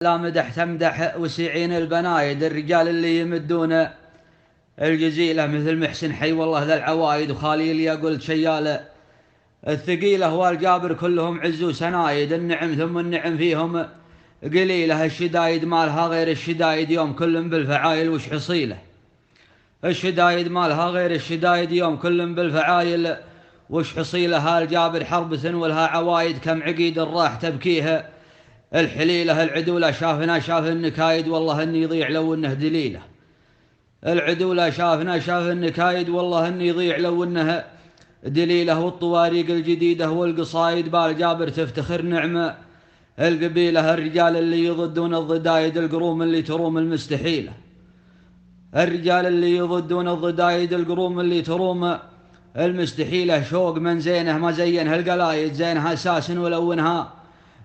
لا مدح تمدح وسيعين البنايد، الرجال اللي يمدون الجزيلة مثل محسن حي والله ذا العوايد، وخاليل يا قلت شيالة الثقيلة والجابر كلهم عز وسنايد. النعم ثم النعم فيهم قليلة، الشدايد مالها غير الشدايد يوم كل بالفعايل وش حصيله. الشدايد مالها غير الشدايد يوم كل بالفعايل وش حصيله. الجابر حربة ولها عوايد، كم عقيد راح تبكيها الحليلة. العدولة شافنا شاف النكايد والله اني يضيع لو انه دليله. العدولة شافنا شاف النكايد والله اني يضيع لو انه دليله. والطواريق الجديدة والقصايد بالجابر تفتخر نعمة القبيلة. الرجال اللي يضدون الضدايد، القروم اللي تروم المستحيلة. الرجال اللي يضدون الضدايد، القروم اللي تروم المستحيلة. شوق من زينه ما زينها القلايد، زينها اساس ولونها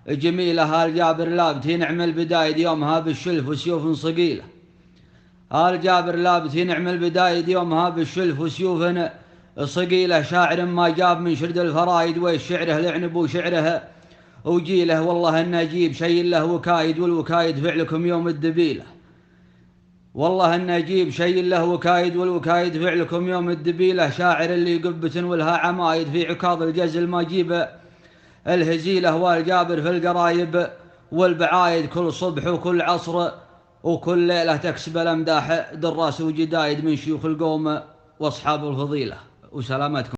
جميلة. الجابر لابت نعم البدايد يومها بالشلف وسيوف صقيلة. الجابر لابت نعم البدايد يومها بالشلف وسيوف صقيلة. شاعر ما جاب من شرد الفرايد، وشعره لعنب وشعره وجيله. والله ان اجيب شيء له وكايد، والوكايد فعلكم يوم الدبيله. والله ان اجيب شيء له وكايد، والوكايد فعلكم يوم الدبيله. شاعر اللي قبة ولها عمايد، في عكاظ الجزل ما جيب الهزيلة. والجابر في القرايب والبعايد، كل صبح وكل عصر وكل ليلة تكسب الأمداح دراس وجدايد من شيوخ القوم وأصحاب الفضيلة. وسلامتكم.